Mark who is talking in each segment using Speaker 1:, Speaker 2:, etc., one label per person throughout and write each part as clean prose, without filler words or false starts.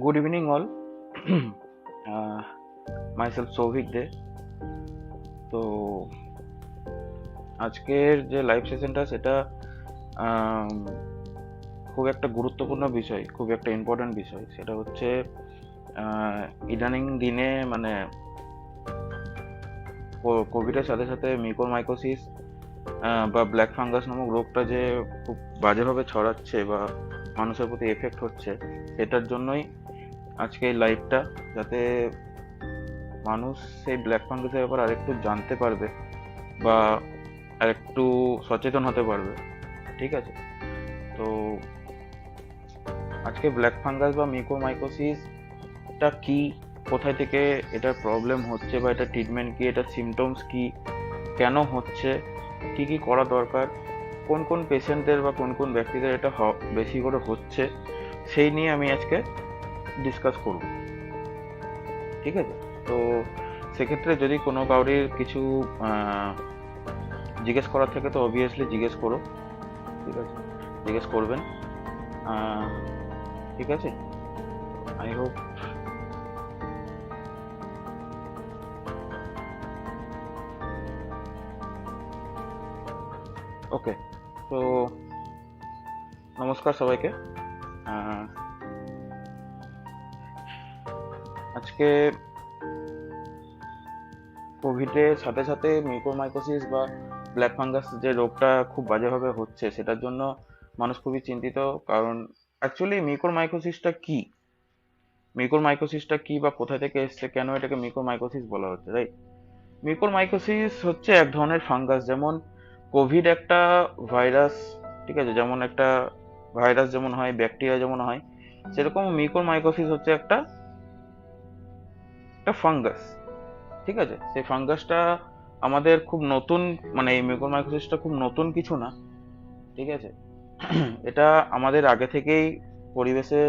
Speaker 1: Good evening, all. Myself Souvik Dey. তো আজকের যে লাইভ সেশনটা সেটা খুব একটা গুরুত্বপূর্ণ বিষয়, খুব একটা ইম্পর্ট্যান্ট বিষয়। সেটা হচ্ছে ইদানিং দিনে মানে কোভিডের সাথে সাথে মিউকোরমাইকোসিস বা ব্ল্যাক ফাঙ্গাস নামক রোগটা যে খুব বাজেভাবে ছড়াচ্ছে বা মানুষের প্রতি এফেক্ট হচ্ছে, সেটার জন্যই আজকে এই লাইভটা, যাতে মানুষ সেই ব্ল্যাক ফাঙ্গাসের ব্যাপারে আরেকটু জানতে পারবে বা আরেকটু সচেতন হতে পারবে। ঠিক আছে, তো আজকে ব্ল্যাক ফাঙ্গাস বা মিউকোরমাইকোসিসটা কি, কোথায় থেকে এটার প্রবলেম হচ্ছে বা এটা ট্রিটমেন্ট কি, এটা সিমটমস কি, কেন হচ্ছে, কি কি করা দরকার, কোন কোন পেশেন্টদের বা কোন কোন ব্যক্তিদের এটা বেশি করে হচ্ছে, সেই নিয়ে আমি আজকে ডিসকাস করব। ঠিক আছে, তো সেক্ষেত্রে যদি কোনো কাউরির কিছু জিজ্ঞেস করার থাকে তো অবভিয়াসলি জিজ্ঞেস করো। ঠিক আছে, জিজ্ঞেস করবেন। ঠিক আছে, আই হোপ ওকে। তো নমস্কার সবাইকে। আজকে কোভিডের সাথে সাথে মিউকোরমাইকোসিস বা ব্ল্যাক ফাঙ্গাস যে রোগটা খুব বাজেভাবে হচ্ছে, সেটার জন্য মানুষ খুবই চিন্তিত। কারণ অ্যাকচুয়ালি মিউকোরমাইকোসিসটা কি বা কোথা থেকে এসছে, কেন এটাকে মিউকোরমাইকোসিস বলা হচ্ছে, রাইট? মিউকোরমাইকোসিস হচ্ছে এক ধরনের ফাঙ্গাস। যেমন কোভিড একটা ভাইরাস, ঠিক আছে, যেমন একটা ভাইরাস যেমন হয়, ব্যাকটেরিয়া যেমন হয়, সেরকম মিউকোরমাইকোসিস হচ্ছে একটা ফাঙ্গাস। ঠিক আছে, সেই ফাঙ্গাসটা আমাদের খুব নতুন, মানে এই মিউকোরমাইকোসিসটা খুব নতুন কিছু না। ঠিক আছে, এটা আমাদের আগে থেকেই পরিবেশে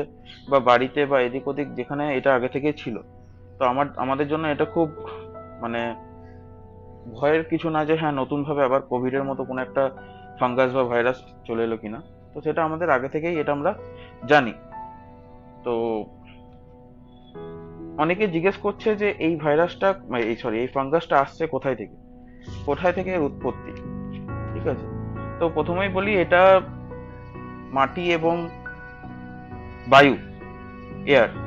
Speaker 1: বা বাড়িতে বা এদিক ওদিক যেখানে এটা আগে থেকেই ছিল। তো আমাদের জন্য এটা খুব মানে ভয়ের কিছু না যে হ্যাঁ নতুনভাবে আবার কোভিডের মতো কোনো একটা ফাঙ্গাস বা ভাইরাস চলে এলো কিনা। তো সেটা আমাদের আগে থেকেই এটা আমরা জানি। তো অনেকে জিজ্ঞেস করছে যে এই ভাইরাসটা, এই ফাঙ্গাসটা আসছে কোথায় থেকে, কোথায় থেকে এর উৎপত্তি। ঠিক আছে, তো প্রথমেই বলি, এটা মাটি এবং বায়ু,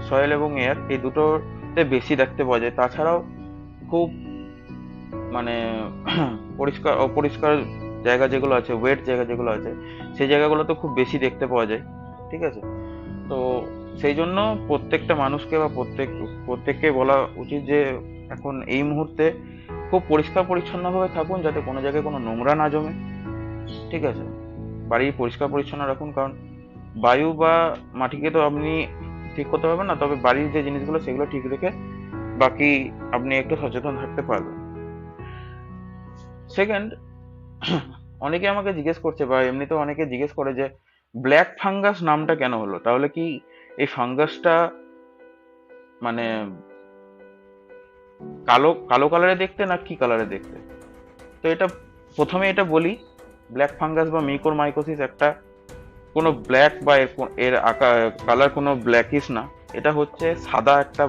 Speaker 1: সয়েল এবং এয়ার, এই দুটোতে বেশি দেখতে পাওয়া যায়। তাছাড়াও খুব মানে অপরিষ্কার জায়গা যেগুলো আছে, ওয়েট জায়গা যেগুলো আছে, সেই জায়গাগুলোতে খুব বেশি দেখতে পাওয়া যায়। ঠিক আছে, তো সেই জন্য প্রত্যেকটা মানুষকে বা প্রত্যেককে বলা উচিত যে এখন এই মুহূর্তে খুব পরিষ্কার পরিচ্ছন্নভাবে থাকুন, যাতে কোনো জায়গায় কোনো নোংরা না জমে। ঠিক আছে, বাড়ি পরিষ্কার পরিচ্ছন্ন রাখুন, কারণ বায়ু বা মাটিকে তো আপনি ঠিক করতে পারবেন না, তবে বাড়ির যে জিনিসগুলো সেগুলো ঠিক রেখে বাকি আপনি একটু সচেতন থাকতে পারবেন। সেকেন্ড, অনেকে আমাকে জিজ্ঞেস করছে বা এমনিতেও অনেকে জিজ্ঞেস করে যে ব্ল্যাক ফাঙ্গাস নামটা কেন হলো, তাহলে কি এই ফাঙ্গাসটা মানে কালো কালো কালারে দেখতে না কি কালারে দেখতে? তো এটা প্রথমে এটা বলি, ব্ল্যাক ফাঙ্গাস বা মিউকোরমাইকোসিস একটা কোনো ব্ল্যাক বা এর কালার কোনো ব্ল্যাকিশ না। এটা হচ্ছে সাদা একটা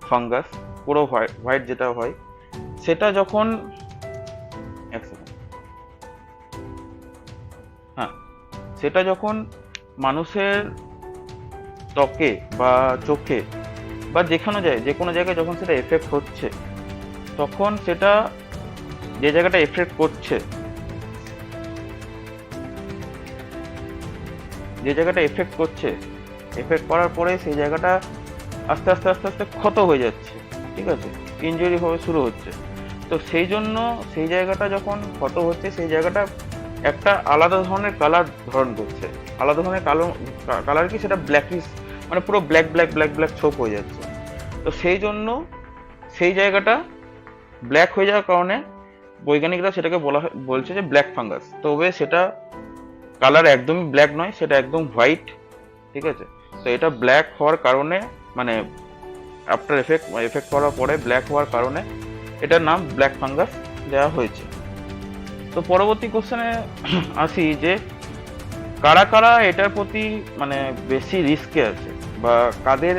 Speaker 1: ফাঙ্গাস, পুরো হোয়াইট যেটা হয়, সেটা যখন এক সেকেন্ড, হ্যাঁ, সেটা যখন মানুষের ত্বকে বা চোখে বা যে কোনো জায়গায় যখন সেটা এফেক্ট হচ্ছে, তখন সেটা যে জায়গাটা এফেক্ট করছে, এফেক্ট করার পরে সেই জায়গাটা আস্তে আস্তে আস্তে আস্তে ক্ষত হয়ে যাচ্ছে। ঠিক আছে, ইনজুরি হয়ে শুরু হচ্ছে। তো সেই জন্য সেই জায়গাটা যখন ক্ষত হচ্ছে, সেই জায়গাটা একটা আলাদা ধরনের কালার ধারণ করছে। আলাদা ধরনের কালার কি, সেটা ব্ল্যাকিশ, মানে পুরো ব্ল্যাক ব্ল্যাক ব্ল্যাক ব্ল্যাক ছোপ হয়ে যাচ্ছে। তো সেই জন্য সেই জায়গাটা ব্ল্যাক হয়ে যাওয়ার কারণে বৈজ্ঞানিকরা সেটাকে বলছে যে ব্ল্যাক ফাঙ্গাস। তবে সেটা কালার একদমই ব্ল্যাক নয়, সেটা একদম হোয়াইট। ঠিক আছে, তো এটা ব্ল্যাক হওয়ার কারণে, মানে আফটার এফেক্ট করার পরে ব্ল্যাক হওয়ার কারণে এটার নাম ব্ল্যাক ফাঙ্গাস দেওয়া হয়েছে। তো পরবর্তী কোশ্চেনে আসি যে কারা কারা এটার প্রতি মানে বেশি রিস্কে আছে বা কাদের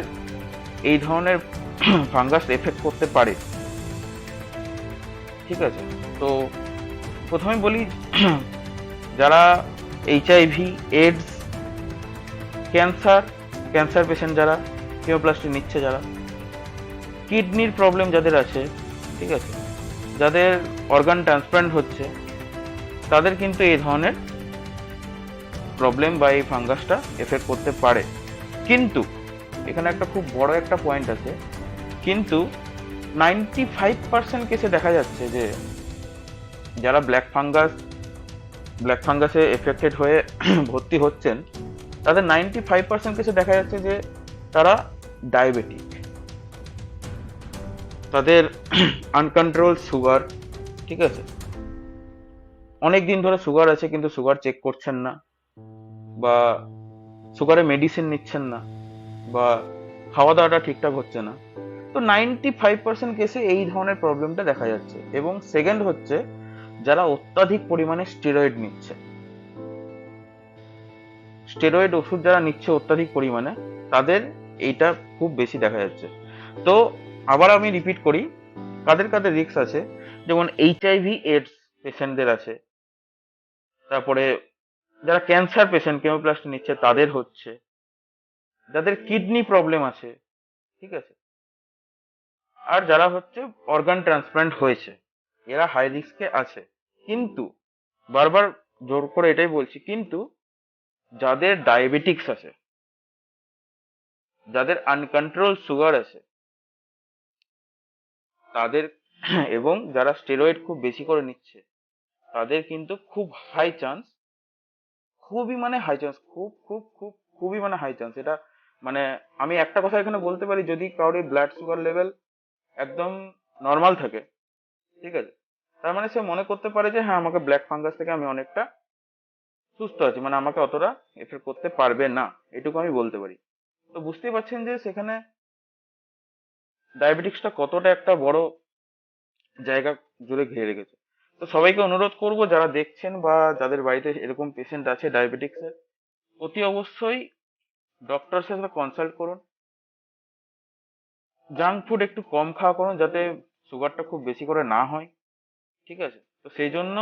Speaker 1: এই ধরনের ফাঙ্গাস এফেক্ট করতে পারে। ঠিক আছে, তো প্রথমে বলি যারা এইচআইভি, এইডস, ক্যান্সার পেশেন্ট যারা, কেমোপ্লাস্টি নিচ্ছে যারা, কিডনির প্রবলেম যাদের আছে, ঠিক আছে, যাদের অর্গান ট্রান্সপ্লান্ট হচ্ছে, তাদের কিন্তু এই ধরনের প্রবলেম বা এই ফাঙ্গাসটা এফেক্ট করতে পারে। কিন্তু এখানে একটা খুব বড় একটা পয়েন্ট আছে, কিন্তু 95% কেসে দেখা যাচ্ছে যে যারা ব্ল্যাক ফাঙ্গাসে এফেক্টেড হয়ে ভর্তি হচ্ছেন, তাদের 95% কেসে দেখা যাচ্ছে যে তারা ডায়াবেটিক, তাদের আনকন্ট্রোল সুগার, ঠিক আছে, অনেক দিন ধরে সুগার আছে কিন্তু সুগার চেক করছেন না, বা সুগারের মেডিসিন নিচ্ছেন না, বা খাওয়া দাওয়াটা ঠিকঠাক হচ্ছে না। তো 95% কেসে এই ধরনের প্রবলেমটা দেখা যাচ্ছে। এবং সেকেন্ড হচ্ছে যারা অত্যাধিক পরিমাণে স্টেরয়েড নিচ্ছে, স্টেরয়েড ওষুধ যারা নিচ্ছে অত্যাধিক পরিমাণে, তাদের এইটা খুব বেশি দেখা যাচ্ছে। তো আবার আমি রিপিট করি, কাদের কাদের রিস্ক আছে, যেমন এইচআইভি এইডস পেশেন্টদের আছে, তারপরে যারা ক্যান্সার পেশেন্ট কেমোপ্লাস্টি নিচ্ছে তাদের হচ্ছে, যাদের কিডনি প্রবলেম আছে, ঠিক আছে, আর যারা হচ্ছে অর্গান ট্রান্সপ্লান্ট হয়েছে, এরা হাই রিস্কে আছে। কিন্তু বারবার জোর করে এটাই বলছি, কিন্তু যাদের ডায়াবেটিক্স আছে, যাদের আনকন্ট্রোল সুগার আছে, তাদের এবং যারা স্টেরয়েড খুব বেশি করে নিচ্ছে, তাদের কিন্তু খুব হাই চান্স, খুবই মানে হাই চান্স, খুবই মানে হাই চান্স। এটা মানে আমি একটা কথা এখানে বলতে পারি, যদি কারোর ব্লাড সুগার লেভেল একদম নর্মাল থাকে, ঠিক আছে, তার মানে সে মনে করতে পারে যে হ্যাঁ, আমাকে ব্ল্যাক ফাঙ্গাস থেকে আমি অনেকটা সুস্থ আছি, মানে আমাকে অতটা এফেক্ট করতে পারবে না, এটুকু আমি বলতে পারি। তো বুঝতেই পারছেন যে সেখানে ডায়াবেটিক্সটা কতটা একটা বড় জায়গা জুড়ে ঘিরে রেখেছে। তো সবাইকে অনুরোধ করব, যারা দেখছেন বা যাদের বাড়িতে এরকম পেশেন্ট আছে ডায়াবেটিক্সের, অতি অবশ্যই ডক্টরের সাথে কনসাল্ট করুন। জাঙ্ক ফুড একটু কম খাওয়া করুন, যাতে সুগারটা খুব বেশি করে না হয়, ঠিক আছে। তো সেই জন্য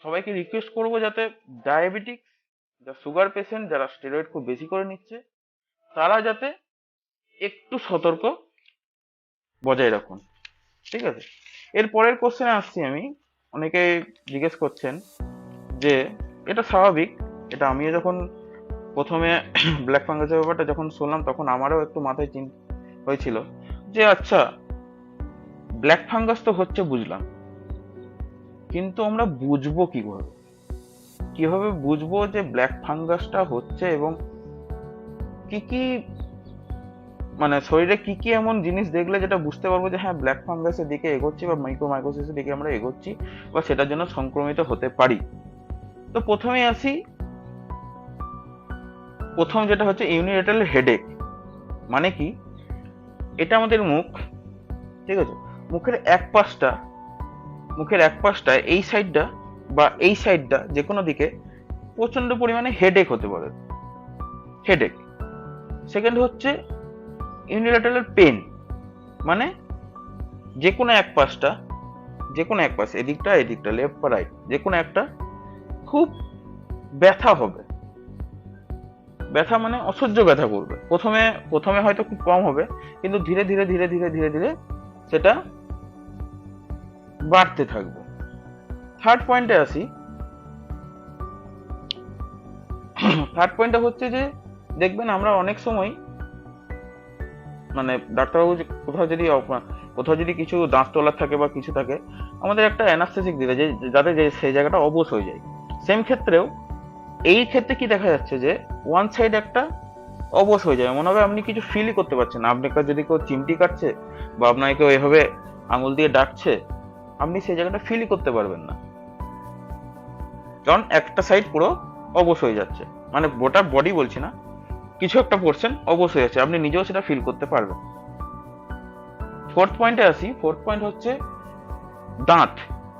Speaker 1: সবাইকে রিকোয়েস্ট করবো, যাতে ডায়াবেটিক্স, যা সুগার পেশেন্ট, যারা স্টেরয়েড খুব বেশি করে নিচ্ছে, তারা যাতে একটু সতর্ক বজায় রাখুন, ঠিক আছে। এর পরের কোশ্চেনে আসছি আমি। অনেকে জিজ্ঞেস করছেন যে, এটা স্বাভাবিক, এটা আমিও যখন প্রথমে ব্ল্যাক ফাঙ্গাসের ব্যাপারটা যখন শুনলাম, তখন আমারও একটু মাথায় চিন্তা হয়েছিল যে আচ্ছা, ব্ল্যাক ফাঙ্গাস তো হচ্ছে বুঝলাম, কিন্তু আমরা বুঝবো কিভাবে বুঝবো যে ব্ল্যাক ফাঙ্গাসটা হচ্ছে, এবং কি কি মানে শরীরে কি কি এমন জিনিস দেখলে যেটা বুঝতে পারবো যে হ্যাঁ, ব্ল্যাক ফাঙ্গাসের দিকে এগোচ্ছি বা মাইক্রোমাইকোসিসের দিকে আমরা এগোচ্ছি, বা সেটার জন্য সংক্রমিত হতে পারি। তো প্রথমেই আসি, প্রথম যেটা হচ্ছে ইউনিলেটারাল হেডেক। মানে কি, এটা আমাদের মুখ, ঠিক আছে, মুখের এক পাশটা এই সাইডটা বা এই সাইডটা যে কোনো দিকে প্রচন্ড পরিমাণে হেডেক হতে পারে, হেডেক। সেকেন্ড হচ্ছে ইউনিল্যাটারাল পেন, মানে যে কোনো এক পাশ, এদিকটা লেফট বা রাইট, যে কোনো একটা খুব ব্যথা হবে, ব্যথা মানে অসহ্য ব্যথা করবে। প্রথমে হয়তো খুব কম হবে, কিন্তু ধীরে ধীরে সেটা বাড়তে থাকবে। থার্ড পয়েন্টে আসি। থার্ড পয়েন্টটা হচ্ছে যে, দেখবেন আমরা অনেক সময় মানে ডাক্তারবাবু কোথাও যদি কিছু দাঁত তোলার থাকে বা কিছু থাকে, আমাদের একটা অ্যানাস্থেসিক দিলে, যাতে সেই জায়গাটা অবশ হয়ে যায়। সেম ক্ষেত্রেও এই ক্ষেত্রে কি দেখা যাচ্ছে যে ওয়ান সাইড একটা অবশ হয়ে যায়, মনে হবে আপনি কিছু ফিলই করতে পারছেন না। আপনাকে যদি কেউ চিমটি কাটছে বা আপনাকে কেউ এভাবে আঙুল দিয়ে ডাকছে, আপনি সেই জায়গাটা ফিলই করতে পারবেন না, কারণ একটা সাইড পুরো অবশ হয়ে যাচ্ছে। মানে গোটা বডি বলছি না, কিছু একটা পোর্শন অবশ হয়ে যাচ্ছে, আপনি নিজেও সেটা ফিল করতে পারবেন। ফোর্থ পয়েন্টে আসি। ফোর্থ পয়েন্ট হচ্ছে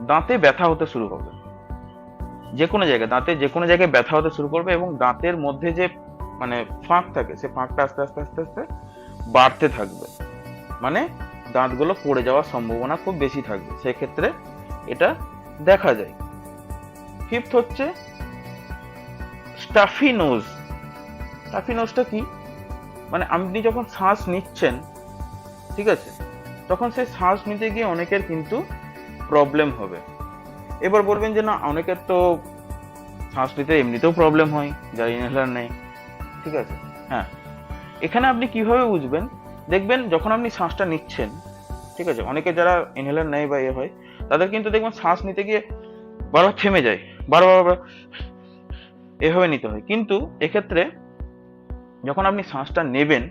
Speaker 1: দাঁতে ব্যথা হতে শুরু করবে, যে কোনো জায়গায় ব্যথা হতে শুরু করবে, এবং দাঁতের মধ্যে যে মানে ফাঁক থাকে, সে ফাঁকটা আস্তে আস্তে বাড়তে থাকবে, মানে দাঁতগুলো পড়ে যাওয়ার সম্ভাবনা খুব বেশি থাকবে, সেক্ষেত্রে এটা দেখা যায়। ফিফথ হচ্ছে স্টাফি নোজ। স্টাফি নোজটা কি, মানে আপনি যখন শ্বাস নিচ্ছেন, ঠিক আছে, তখন সেই শ্বাস নিতে গিয়ে অনেকের কিন্তু প্রবলেম হবে। এবার বলবেন যে না, অনেকের তো শ্বাস নিতে এমনিতেও প্রবলেম হয় যার ইনহেলার নেই, ঠিক আছে। হ্যাঁ, এখানে আপনি কিভাবে বুঝবেন, দেখবেন যখন আপনি শ্বাসটা নিচ্ছেন, ঠিক আছে, অনেকে যারা ইনহেলার নেয় বা হয়, তাদের কিন্তু দেখবেন শ্বাস নিতে গিয়ে বারবার থেমে যায়, বারবার এভাবে নিতে হয়। কিন্তু এক্ষেত্রে যখন আপনি শ্বাসটা নেবেন,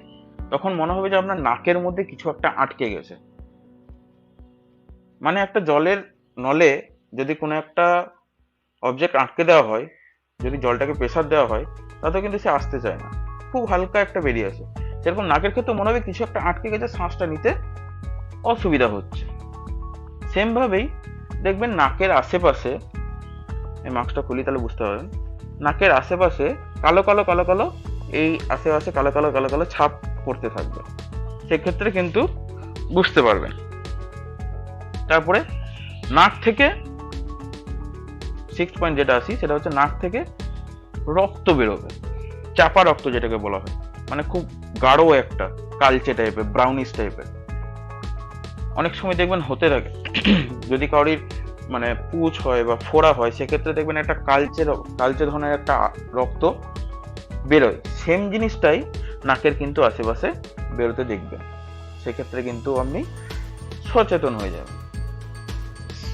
Speaker 1: তখন মনে হবে যে আপনার নাকের মধ্যে কিছু একটা আটকে গেছে। মানে একটা জলের নলে যদি কোনো একটা অবজেক্ট আটকে দেওয়া হয়, যদি জলটাকে প্রেসার দেওয়া হয়, তাতে কিন্তু সে আসতে চায় না, খুব হালকা একটা বেরিয়ে আসে। সেরকম নাকের ক্ষেত্রে মনে হবে কিছু একটা আটকে গেছে, শ্বাসটা নিতে অসুবিধা হচ্ছে। সেম ভাবেই দেখবেন নাকের আশেপাশে, এই মাস্কটা খুলি তাহলে বুঝতে পারবেন, নাকের আশেপাশে কালো কালো কালো কালো, এই আশেপাশে কালো কালো কালো কালো ছাপ পড়তে থাকবে, সেক্ষেত্রে কিন্তু বুঝতে পারবেন। তারপরে নাক থেকে সিক্স পয়েন্ট যেটা আসি, সেটা হচ্ছে নাক থেকে রক্ত বেরোবে, চাপা রক্ত যেটাকে বলা হয়, মানে খুব গাঢ় একটা কালচে টাইপের, ব্রাউনিশ টাইপের। অনেক সময় দেখবেন হতে থাকে যদি কারোর মানে পুঁজ হয় বা ফোড়া হয়, সেক্ষেত্রে দেখবেন একটা কালচে কালচে ধরনের একটা রক্ত বেরোয়। সেম জিনিসটাই নাকের কিন্তু আশেপাশে বেরোতে দেখবেন, সেক্ষেত্রে কিন্তু আপনি সচেতন হয়ে যাবেন।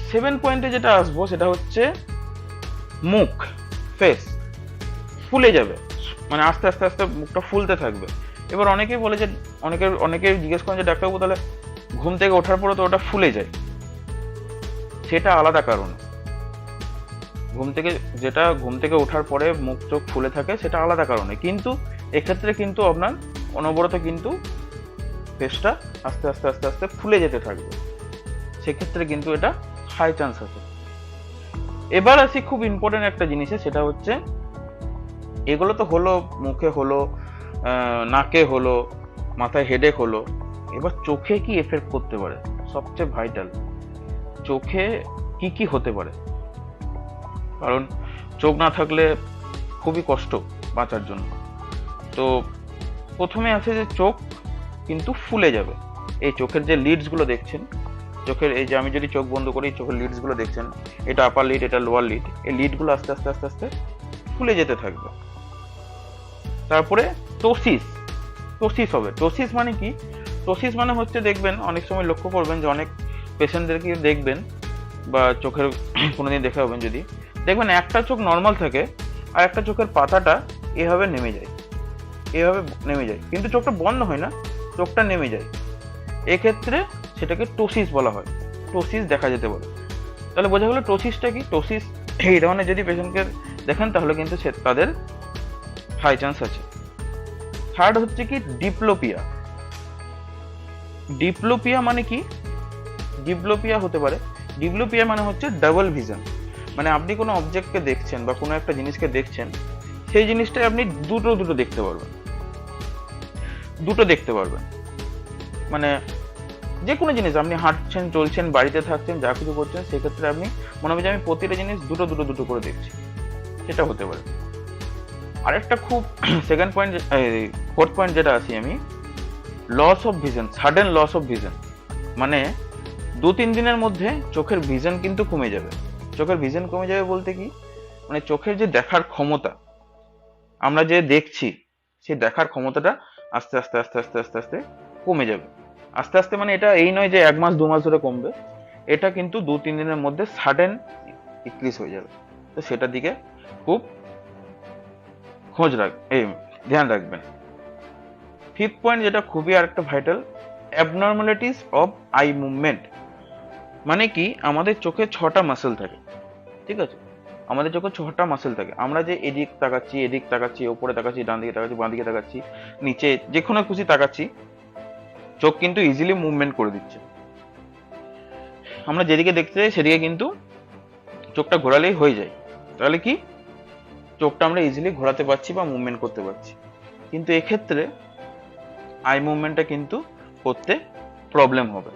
Speaker 1: 7 পয়েন্টে যেটা আসবো সেটা হচ্ছে মুখ, ফেস ফুলে যাবে, মানে আস্তে আস্তে আস্তে মুখটা ফুলতে থাকবে। এবার অনেকেই বলে যে, অনেকে জিজ্ঞেস করেন যে ডাক্তারবাবু তাহলে ঘুম থেকে ওঠার পরে তো ওটা ফুলে যায়, সেটা আলাদা কারণ। ঘুম থেকে ওঠার পরে মুখ চোখ ফুলে থাকে, সেটা আলাদা কারণে, কিন্তু এক্ষেত্রে কিন্তু আপনার অনবরত কিন্তু ফেসটা আস্তে আস্তে আস্তে আস্তে ফুলে যেতে থাকবে, সেক্ষেত্রে কিন্তু এটা হাই চান্স আছে। এবার আসি খুব ইম্পর্টেন্ট একটা জিনিসে, সেটা হচ্ছে এগুলো তো হলো মুখে হলো, নাকে হলো, মাথায় হেডেক হলো, এবার চোখে কি এফেক্ট করতে পারে, সবচেয়ে ভাইটাল, চোখে কি কি হতে পারে। কারণ চোখ না থাকলে খুবই কষ্ট বাঁচার জন্য। তো প্রথমে আছে যে চোখ কিন্তু ফুলে যাবে। এই চোখের যে লিডস গুলো দেখছেন, চোখের এই যে আমি যদি চোখ বন্ধ করি, চোখের লিডস গুলো দেখছেন, এটা আপার লিড, এটা লোয়ার লিড, এই লিড গুলো আস্তে আস্তে আস্তে আস্তে ফুলে যেতে থাকবে। তারপরে টোসিস, টোসিস হবে। টোসিস মানে কি, টোসিস মানে হচ্ছে দেখবেন অনেক সময় লক্ষ্য করবেন যে অনেক পেশেন্টদেরকে দেখবেন বা চোখের কোনোদিন দেখে হবেন, যদি দেখবেন একটা চোখ নর্মাল থাকে আর একটা চোখের পাতাটা এভাবে নেমে যায়, এভাবে নেমে যায়, কিন্তু চোখটা বন্ধ হয় না, চোখটা নেমে যায়। এক্ষেত্রে সেটাকে টোসিস বলা হয়, টোসিস দেখা যেতে পারে। তাহলে বোঝা গেল টোসিসটা কি। টোসিস এই ধরনের যদি পেশেন্টকে দেখেন, তাহলে কিন্তু তাদের হাই চান্স আছে। থার্ড হচ্ছে কি ডিপ্লোপিয়া। ডিপ্লোপিয়া মানে কি, ডিপ্লোপিয়া হতে পারে, ডিপ্লোপিয়া মানে হচ্ছে ডাবল ভিশন, মানে আপনি কোনো অবজেক্টকে দেখছেন বা কোনো একটা জিনিসকে দেখছেন, সেই জিনিসটাই আপনি দুটো দেখতে পারবেন। মানে যে কোনো জিনিস আপনি হাঁটছেন, চলছেন, বাড়িতে থাকছেন, যা কিছু করছেন, সেক্ষেত্রে আপনি মনে হবে যে আমি প্রতিটা জিনিস দুটো করে দেখছি, সেটা হতে পারে। আরেকটা খুব সেকেন্ড পয়েন্ট, ফোর্থ পয়েন্ট যেটা আছি আমি, loss of vision, sudden loss of vision, মানে 2-3 দিনের মধ্যে চোখের ভিশন কিন্তু কমে যাবে। চোখের ভিশন কমে যাবে বলতে কি, মানে চোখের যে দেখার ক্ষমতা, আমরা যে দেখছি, সেই দেখার ক্ষমতাটা আস্তে আস্তে আস্তে আস্তে আস্তে আস্তে কমে যাবে। আস্তে আস্তে মানে এটা এই নয় যে 1 মাস 2 মাস ধরে কমবে, এটা কিন্তু 2-3 দিনের মধ্যে সাডেন ডিক্রিজ হয়ে যাবে। তো সেটার দিকে খুব ধ্যান রাখবেন। ফিফথ পয়েন্ট যেটা খুবই আরেকটা vital, abnormalities of eye movement. মানে কি, আমাদের চোখে 6টা মাসেল থাকে, ঠিক আছে, আমাদের চোখে 6টা মাসেল থাকে। আমরা যে এদিক তাকাচ্ছি, ওপরে তাকাচ্ছি, ডান দিকে তাকাচ্ছি, বাঁ দিকে তাকাচ্ছি, নিচে যে কোনো খুশি তাকাচ্ছি, চোখ কিন্তু ইজিলি মুভমেন্ট করে দিচ্ছে। আমরা যেদিকে দেখতে চাই সেদিকে কিন্তু চোখটা ঘোরালেই হয়ে যায়। তাহলে কি, চোখটা আমরা ইজিলি ঘোরাতে পারছি বা মুভমেন্ট করতে পারছি। কিন্তু এক্ষেত্রে আই মুভমেন্টটা কিন্তু করতে প্রবলেম হবে।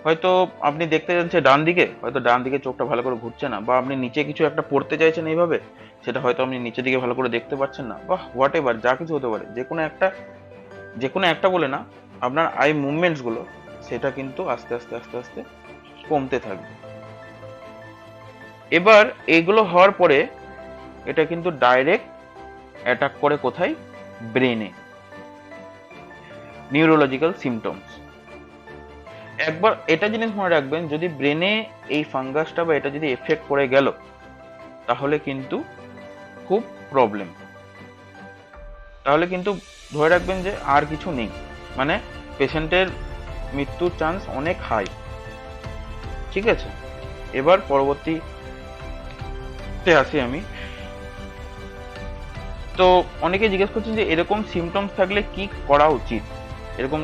Speaker 1: হয়তো আপনি দেখতে যাচ্ছেন ডান দিকে, হয়তো ডান দিকে চোখটা ভালো করে ঘুরছে না, বা আপনি নিচে কিছু একটা পড়তে চাইছেন এইভাবে, সেটা হয়তো আপনি নিচের দিকে ভালো করে দেখতে পাচ্ছেন না, বা হোয়াট এভার, যা কিছু হতে পারে, যে কোনো একটা বলে না, আপনার আই মুভমেন্টস গুলো সেটা কিন্তু আস্তে আস্তে আস্তে আস্তে কমতে থাকবে। এবার এগুলো হওয়ার পরে এটা কিন্তু ডাইরেক্ট অ্যাটাক করে কোথায়? ব্রেনে। Neurological symptoms. একবার এটা জিনিস মনে রাখবেন, যদি ব্রেনে এই ফাঙ্গাসটা বা এটা যদি এফেক্ট করে গেল, তাহলে কিন্তু খুব প্রবলেম। তাহলে কিন্তু ধরে রাখবেন যে আর কিছু নেই, মানে পেশেন্টের মৃত্যুর চান্স অনেক হাই। ঠিক আছে, এবার পরবর্তীতে আসি আমি। তো অনেকে জিজ্ঞেস করছেন যে এরকম সিমটমস থাকলে কি করা উচিত, এরকম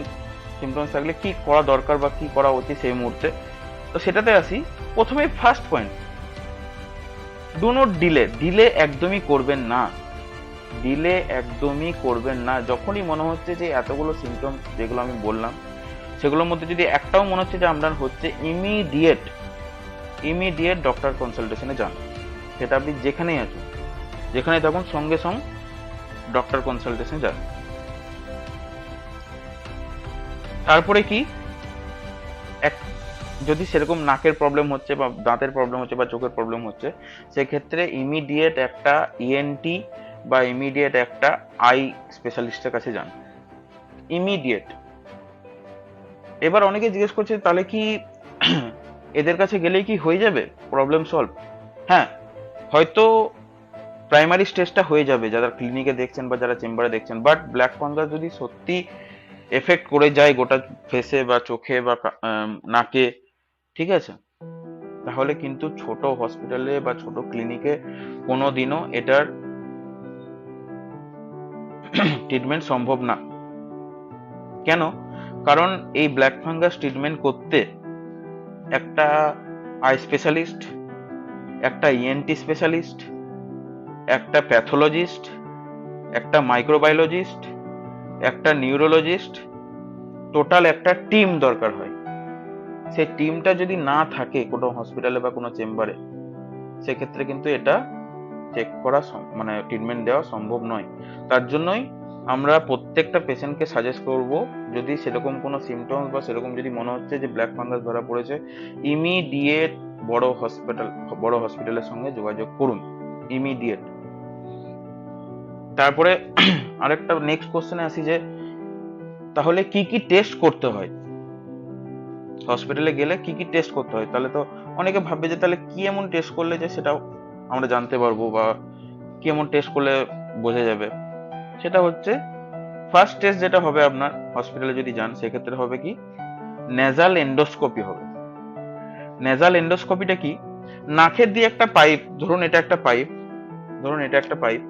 Speaker 1: সিমটমস থাকলে কি করা দরকার বা কি করা উচিত সেই মুহূর্তে। তো সেটাতে আসি। প্রথমে first point, do not delay. Delay একদমই করবেন না, ডিলে একদমই করবেন না। যখনই মনে হচ্ছে যে এতগুলো সিমটমস যেগুলো আমি বললাম সেগুলোর মধ্যে যদি একটাও মনে হচ্ছে যে আপনার হচ্ছে, ইমিডিয়েট ডক্টর কনসালটেশনে যান। সেটা আপনি যেখানেই আছেন, যেখানে থাকুন, সঙ্গে সঙ্গে ডক্টর কনসালটেশনে যান। তারপরে কি, এক যদি সেরকম নাকের প্রবলেম হচ্ছে বা দাঁতের প্রবলেম হচ্ছে বা চোখের প্রবলেম হচ্ছে, সেক্ষেত্রে ইমিডিয়েট একটা ইএনটি বা ইমিডিয়েট একটা আই স্পেশালিস্টের কাছে যান, ইমিডিয়েট। এবার অনেকে জিজ্ঞেস করছে তাহলে কি এদের কাছে গেলেই কি হয়ে যাবে প্রবলেম সলভ? হ্যাঁ, হয়তো প্রাইমারি স্টেজটা হয়ে যাবে যারা ক্লিনিকে দেখছেন বা যারা চেম্বারে দেখছেন, বাট ব্ল্যাক ফাঙ্গাস যদি সত্যি এফেক্ট করে যায় গোটা ফেসে বা চোখে বা নাকে, ঠিক আছে, তাহলে কিন্তু ছোট হসপিটালে বা ছোট ক্লিনিকে কোনোদিনও এটার ট্রিটমেন্ট সম্ভব না। কেন? কারণ এই ব্ল্যাক ফাঙ্গাস ট্রিটমেন্ট করতে একটা আই স্পেশালিস্ট, একটা ইএনটি স্পেশালিস্ট, একটা প্যাথোলজিস্ট, একটা মাইক্রোবায়োলজিস্ট, একটা নিউরোলজিস্ট, টোটাল একটা টিম দরকার হয়। সেই টিমটা যদি না থাকে কোনো হসপিটালে বা কোনো চেম্বারে, সেক্ষেত্রে কিন্তু এটা চেক করা মানে ট্রিটমেন্ট দেওয়া সম্ভব নয়। তার জন্যই আমরা প্রত্যেকটা পেশেন্টকে সাজেস্ট করব, যদি সেরকম কোনো সিমটমস বা সেরকম যদি মনে হচ্ছে যে ব্ল্যাক ফাঙ্গাস ধরা পড়েছে, ইমিডিয়েট বড় হসপিটালের সঙ্গে যোগাযোগ করুন, ইমিডিয়েট। তারপরে আরেকটা নেক্সট কোশ্চেনে আসি যে তাহলে কি কি টেস্ট করতে হয় হসপিটালে গেলে, কি কি টেস্ট করতে হয়? তাহলে তো অনেকে ভাববে যে তাহলে কি এমন টেস্ট করলে যে সেটাও আমরা জানতে পারবো, বা কি এমন টেস্ট করলে বোঝা যাবে। সেটা হচ্ছে, ফার্স্ট টেস্ট যেটা হবে আপনার হসপিটালে যদি যান, সেক্ষেত্রে হবে কি, নেজাল এন্ডোস্কোপি হবে। নেজাল এন্ডোস্কোপিটা কি, নাকের দিয়ে একটা পাইপ, ধরুন এটা একটা পাইপ,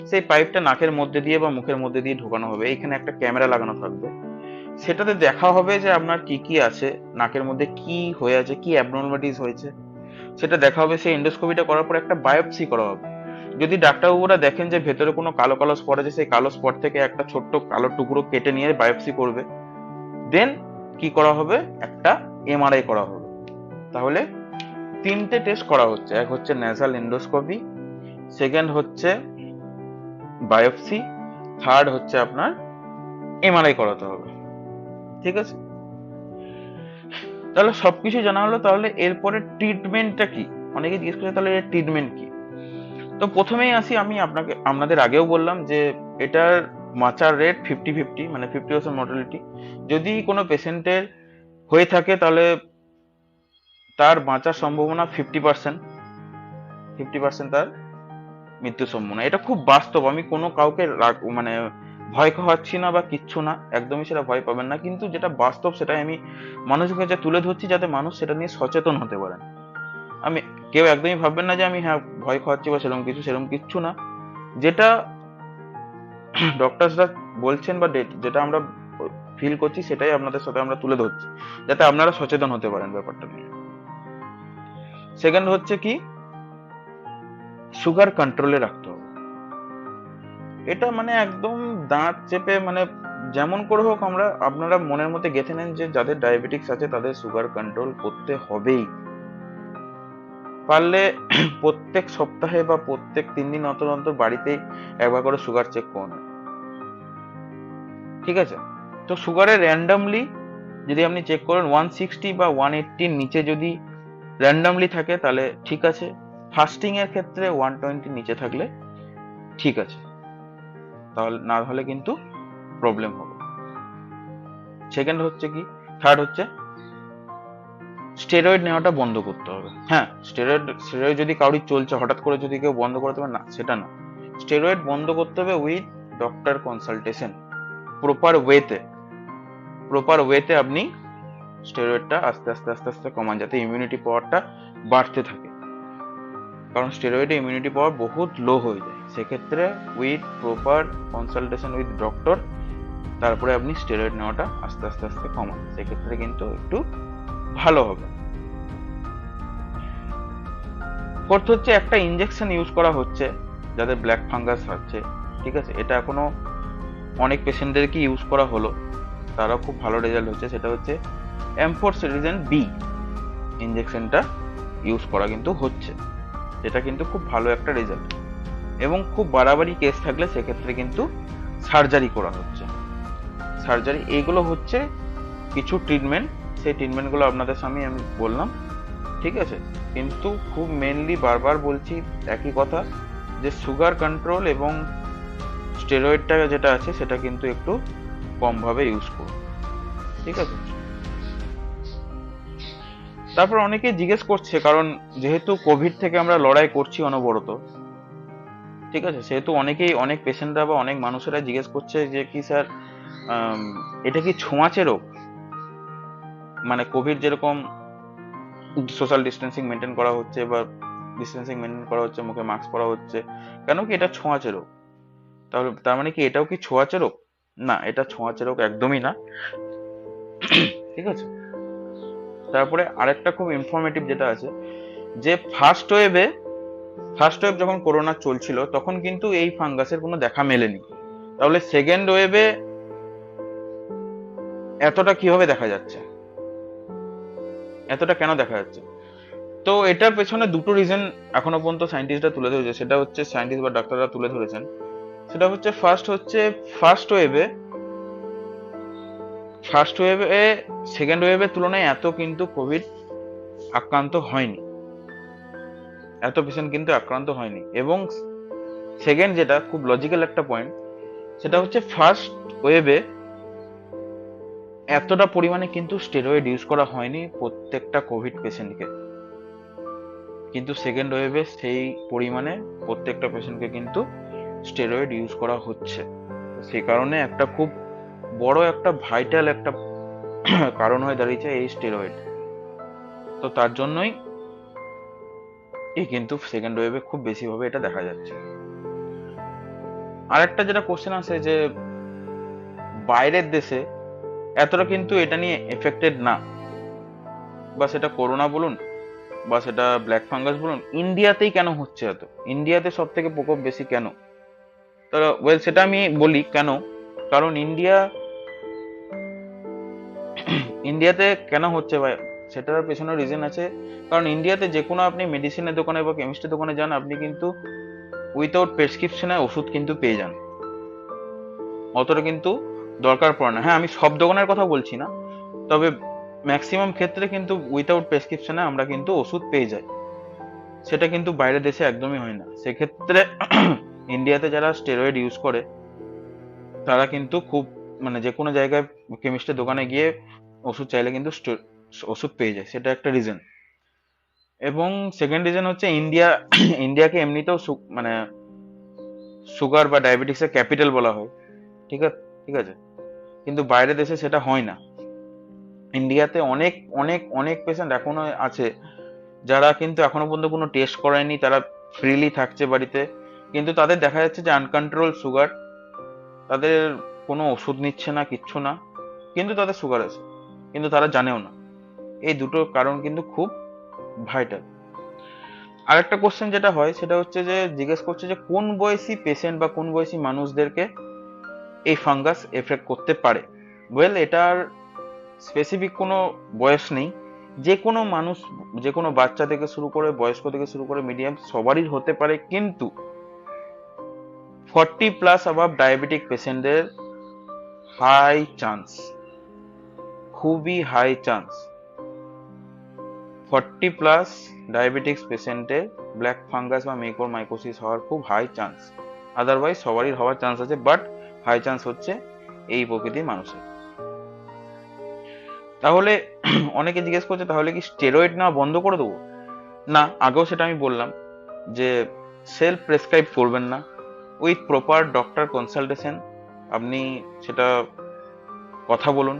Speaker 1: সেই পাইপটা নাকের মধ্যে দিয়ে বা মুখের মধ্যে দিয়ে ঢোকানো হবে। এখানে একটা ক্যামেরা লাগানো থাকবে, সেটাতে দেখা হবে যে আপনার কি কি আছে, নাকের মধ্যে কি হয়ে আছে, কি অ্যাবনর্মালিটিস হয়েছে, সেটা দেখা হবে। সেই এন্ডোস্কোপিটা করার পর একটা বায়োপসি করা হবে। যদি ডাক্তারবাবুরা দেখেন যে ভেতরে কোনো কালো কালো স্পট আছে, সেই কালো স্পট থেকে একটা ছোট্ট কালো টুকরো কেটে নিয়ে বায়োপসি করবে। দেন কি করা হবে, একটা এমআরআই করা হবে। তাহলে তিনটে টেস্ট করা হচ্ছে, এক হচ্ছে নেজাল এন্ডোস্কোপি, সেকেন্ড হচ্ছে বায়োপসি, থার্ড হচ্ছে আপনার এমআরআই করাতে হবে। ঠিক আছে, তাহলে সবকিছু জানা হলো। তাহলে এরপরে ট্রিটমেন্টটা কি, অনেকে জিজ্ঞেস করছে তাহলে এর ট্রিটমেন্ট কি। তো প্রথমেই আসি, আমি আপনাদের আগেও বললাম যে এটার বাঁচার রেট 50-50, মানে 50% মর্টালিটি। যদি কোনো পেশেন্টের হয়ে থাকে তাহলে তার বাঁচার সম্ভাবনা 50%, 50% তার মৃত্যুর সম্ভাবনা। এটা খুব বাস্তব, আমি কোনো কাউকে মানে ভয় খাওয়াচ্ছি না বা কিচ্ছু না, একদমই সেটা ভয় পাবেন না, কিন্তু যেটা বাস্তব সেটাই আমি মানুষের কাছে তুলে ধরছি, যাতে মানুষ সেটা নিয়ে সচেতন হতে পারেন। আমি কেউ একদমই ভাববেন না যে আমি হ্যাঁ ভয় খাওয়াচ্ছি বা সেরকম কিচ্ছু না। যেটা ডক্টরসরা বলছেন বা যেটা আমরা ফিল করছি, সেটাই আপনাদের সাথে আমরা তুলে ধরছি, যাতে আপনারা সচেতন হতে পারেন ব্যাপারটা নিয়ে। সেকেন্ড হচ্ছে কি, সুগার কন্ট্রোলে রাখতে হবে। এটা মানে একদম দাঁত চেপে মানে যেমন করে হোক আপনারা মনের মধ্যে গেঁথে নেন যে যাদের ডায়াবেটিক্স আছে তাদের সুগার কন্ট্রোল করতে হবেই। পারলে প্রত্যেক সপ্তাহে বা প্রত্যেক 3 দিন অন্তর অন্তর বাড়িতেই একবার করে সুগার চেক করুন, ঠিক আছে? তো সুগারে র্যান্ডামলি যদি আপনি চেক করেন 160 বা 180 নিচে যদি র্যান্ডামলি থাকে তাহলে ঠিক আছে। ফাস্টিং এর ক্ষেত্রে 120 নিচে থাকলে ঠিক আছে, তাহলে না হলে কিন্তু প্রবলেম হবে। সেকেন্ড হচ্ছে কি, থার্ড হচ্ছে স্টেরয়েড নেওয়াটা বন্ধ করতে হবে। হ্যাঁ, স্টেরয়েড যদি কাউরি চলছে, হঠাৎ করে যদি কেউ বন্ধ করতে পারে না, সেটা না। স্টেরয়েড বন্ধ করতে হবে উইথ ডক্টর কনসালটেশন, প্রপার ওয়েতে আপনি স্টেরয়েডটা আস্তে আস্তে আস্তে আস্তে কমান, যাতে ইমিউনিটি পাওয়ারটা বাড়তে থাকে। কারণ স্টেরয়েডে ইমিউনিটি পাওয়ার বহুত লো হয়ে যায়, সেক্ষেত্রে with proper consultation with doctor তারপরে আপনি স্টেরয়েড নেওয়াটা আস্তে আস্তে আস্তে কমান, সেক্ষেত্রে কিন্তু একটু ভালো হবে। ফোর্থ হচ্ছে একটা ইনজেকশন ইউজ করা হচ্ছে যাদের ব্ল্যাক ফাঙ্গাস হচ্ছে, ঠিক আছে? এটা এখনো অনেক পেশেন্টদেরকে ইউজ করা হলো, তারা খুব ভালো রেজাল্ট হচ্ছে। সেটা হচ্ছে এমফোরসিলিজেন বি ইনজেকশনটা ইউজ করা কিন্তু হচ্ছে, যেটা কিন্তু খুব ভালো একটা রেজাল্ট। এবং খুব বাড়াবাড়ি কেস থাকলে সেক্ষেত্রে কিন্তু সার্জারি করা হচ্ছে। সার্জারি এইগুলো হচ্ছে কিছু ট্রিটমেন্ট, সেই ট্রিটমেন্টগুলো আপনাদের সামনে আমি বললাম, ঠিক আছে? কিন্তু খুব মেনলি বারবার বলছি একই কথা, যে সুগার কন্ট্রোল এবং স্টেরয়েডটা যেটা আছে সেটা কিন্তু একটু কমভাবে ইউজ করুন, ঠিক আছে? তারপর অনেকে জিজ্ঞেস করছে, কারণ যেহেতু কোভিড থেকে আমরা লড়াই করছি অনবরত, ঠিক আছে, সেহেতু অনেক পেশেন্টরা বা অনেক মানুষেরা জিজ্ঞেস করছে যে কি স্যার এটা কি ছোঁয়াচে রোগ? মানে কোভিড যেরকম সোশ্যাল ডিস্টেন্সিং মেনটেন করা হচ্ছে বা ডিস্টেন্সিং মেনটেন করা হচ্ছে, মুখে মাস্ক পরা হচ্ছে, কেন কি এটা ছোঁয়াচে রোগ? তাহলে তার মানে কি এটাও কি ছোঁয়াচে রোগ? না, এটা ছোঁয়াচে রোগ একদমই না, ঠিক আছে? তারপরে আরেকটা খুব ইনফরমেটিভ যেটা আছে, যে ফার্স্ট ওয়েভ যখন করোনা চলছিল তখন কিন্তু এই ফাঙ্গাসের কোনো দেখা মেলেনি, তাহলে সেকেন্ড ওয়েভে এতটা কিভাবে দেখা যাচ্ছে, এতটা কেন দেখা যাচ্ছে? তো এটার পেছনে দুটো রিজন এখনো পর্যন্ত সায়েন্টিস্টরা তুলে ধরেছে, সেটা হচ্ছে সায়েন্টিস্ট বা ডাক্তাররা তুলে ধরেছেন। সেটা হচ্ছে ফার্স্ট ওয়েভে সেকেন্ড ওয়েভের তুলনায় এত কিন্তু কোভিড আক্রান্ত হয়নি, এত পেশেন্ট কিন্তু আক্রান্ত হয়নি। এবং সেকেন্ড যেটা খুব লজিক্যাল একটা পয়েন্ট, সেটা হচ্ছে ফার্স্ট ওয়েভে এতটা পরিমাণে কিন্তু স্টেরয়েড ইউজ করা হয়নি প্রত্যেকটা কোভিড পেশেন্টকে, কিন্তু সেকেন্ড ওয়েভে সেই পরিমাণে প্রত্যেকটা পেশেন্টকে কিন্তু স্টেরয়েড ইউজ করা হচ্ছে। সেই কারণে একটা খুব বড় একটা ভাইটাল একটা কারণ হয়ে দাঁড়িয়েছে এই স্টেরয়েড। তো তার জন্যই এই কিন্তু সেকেন্ড ওয়েভে খুব বেশি ভাবে এটা দেখা যাচ্ছে। আরেকটা যেটা কোশ্চেন আছে যে বাইরের দেশে এতটা কিন্তু এটা নিয়ে এফেক্টেড না, বা সেটা করোনা বলুন বা সেটা ব্ল্যাক ফাঙ্গাস বলুন, ইন্ডিয়াতেই কেন হচ্ছে এত? ইন্ডিয়াতে সব থেকে প্রকোপ বেশি কেন? তো ওয়েল সেটা আমি বলি কেন। কারণ ইন্ডিয়াতে কেন হচ্ছে ভাই, সেটার পেছনে রিজন আছে। কারণ ইন্ডিয়াতে যে কোনো আপনি মেডিসিনের দোকানে বা কেমিস্ট্রির দোকানে যান, আপনি কিন্তু উইথাউট প্রেসক্রিপশনে ওষুধ কিন্তু পেয়ে যান, অতটা কিন্তু দরকার পড়ে না। হ্যাঁ, আমি সব দোকানের কথা বলছি না, তবে ম্যাক্সিমাম ক্ষেত্রে কিন্তু উইথাউট প্রেসক্রিপশনে আমরা কিন্তু ওষুধ পেয়ে যাই, সেটা কিন্তু বাইরের দেশে একদমই হয় না। সেক্ষেত্রে ইন্ডিয়াতে যারা স্টেরয়েড ইউজ করে তারা কিন্তু খুব মানে যে কোনো জায়গায় কেমিস্টের দোকানে গিয়ে ওষুধ চাইলে কিন্তু ওষুধ পেয়ে যায়, সেটা একটা রিজন। এবং সেকেন্ড রিজন হচ্ছে ইন্ডিয়াকে এমনিতেও মানে সুগার বা ডায়াবেটিক্সের ক্যাপিটাল বলা হয়, ঠিক আছে, ঠিক আছে, কিন্তু বাইরের দেশে সেটা হয় না। ইন্ডিয়াতে অনেক অনেক অনেক পেশেন্ট এখনো আছে যারা কিন্তু এখনো পর্যন্ত কোনো টেস্ট করায়নি, তারা ফ্রিলি থাকছে বাড়িতে, কিন্তু তাদের দেখা যাচ্ছে যে আনকন্ট্রোল সুগার, তাদের কোনো ওষুধ নিচ্ছে না, কিচ্ছু না, কিন্তু তাদের সুগার আছে, কিন্তু তারা জানেও না। এই দুটো কারণ কিন্তু খুব ভাইটাল। আরেকটা কোশ্চেন যেটা হয় সেটা হচ্ছে যে জিজ্ঞেস করছে যে কোন বয়সী পেশেন্ট বা কোন বয়সী মানুষদেরকে এই ফাঙ্গাস এফেক্ট করতে পারে। ওয়েল, এটার স্পেসিফিক কোনো বয়স নেই, যে কোনো মানুষ, যে কোনো বাচ্চা থেকে শুরু করে বয়স্ক থেকে শুরু করে মিডিয়াম সবারই হতে পারে, কিন্তু 40+ অ্যাবাভ ডায়াবেটিক পেশেন্টদের হাই চান্স, খুবই হাই চান্স, 40+ ডায়াবেটিক্স পেশেন্টের ব্ল্যাক ফাঙ্গাস বা মিউকরমাইকোসিস হওয়ার খুব হাই চান্স। আদারওয়াইজ সবারই হওয়ার চান্স আছে, বাট হাই চান্স হচ্ছে এই প্রকৃতির মানুষের। তাহলে অনেকে জিজ্ঞেস করছে তাহলে কি স্টেরয়েড নেওয়া বন্ধ করে দেবো? না, আগেও সেটা আমি বললাম যে সেলফ প্রেসক্রাইব করবেন না, উইথ প্রপার ডক্টর কনসালটেশন আপনি সেটা কথা বলুন,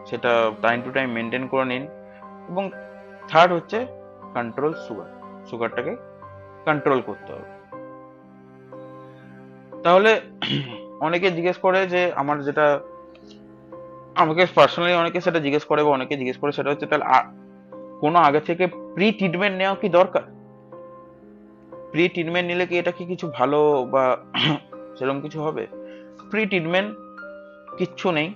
Speaker 1: সেটা টাইম টু টাইম মেনটেন করে নিন। এবং থার্ড হচ্ছে কন্ট্রোল সুগার, সুগারটাকে কন্ট্রোল করতে হবে। তাহলে অনেকে জিজ্ঞেস করে যে আমার যেটা, আমাকে পার্সোনালি অনেকে সেটা জিজ্ঞেস করে বা অনেকে জিজ্ঞেস করে সেটা হচ্ছে তাহলে কোনো আগে থেকে প্রি ট্রিটমেন্ট নেওয়া কি দরকার? প্রি ট্রিটমেন্ট নিলে কি এটা কি কিছু ভালো বা সেরকম কিছু হবে? প্রি ট্রিটমেন্ট কিচ্ছু নেই,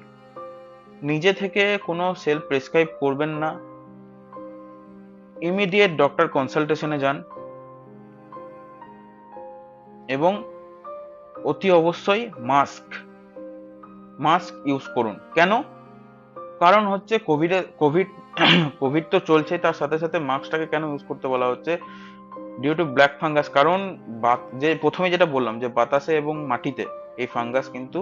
Speaker 1: নিজে থেকে কোনো সেলফ প্রেসক্রাইব করবেন না, ইমিডিয়েট ডক্টর কনসালটেশনে যান এবং অতি অবশ্যই মাস্ক ইউজ করুন। কেন? কারণ হচ্ছে কোভিড তো চলছে, তার সাথে সাথে মাস্কটাকে কেন ইউজ করতে বলা হচ্ছে? Due to black fungus. কারণ যে প্রথমে যেটা বললাম যে বাতাসে এবং মাটিতে এই ফাঙ্গাস কিন্তু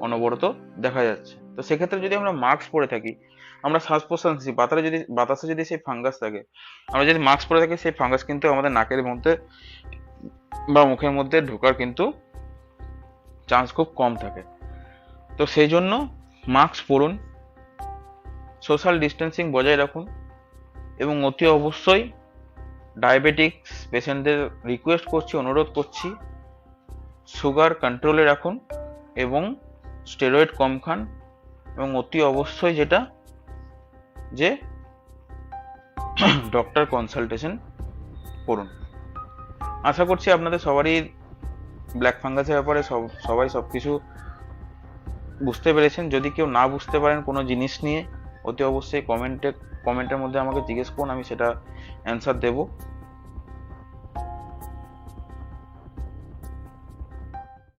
Speaker 1: অনবরত দেখা যাচ্ছে। তো সেক্ষেত্রে যদি আমরা মাস্ক পরে থাকি, আমরা শ্বাস প্রশ্বাস নিচ্ছি, বাতাসে যদি সেই ফাঙ্গাস থাকে, আমরা যদি মাস্ক পরে থাকি, সেই ফাঙ্গাস কিন্তু আমাদের নাকের মধ্যে বা মুখের মধ্যে ঢোকার কিন্তু চান্স খুব কম থাকে। তো সেই জন্য মাস্ক পরুন, সোশ্যাল ডিস্টেন্সিং বজায় রাখুন এবং অতি অবশ্যই ডায়াবেটিক্স পেশেন্টদের রিকোয়েস্ট করছি, অনুরোধ করছি, সুগার কন্ট্রোলে রাখুন এবং স্টেরয়েড কম খান এবং অতি অবশ্যই যেটা যে ডক্টর কনসালটেশন করুন। আশা করছি আপনাদের সবারই ব্ল্যাক ফাঙ্গাসের ব্যাপারে সবাই সবকিছু বুঝতে পেরেছেন। যদি কেউ না বুঝতে পারেন কোনো জিনিস নিয়ে, অতি অবশ্যই কমেন্টের মধ্যে আমাকে জিজ্ঞেস করুন, আমি সেটা অ্যান্সার দেবো।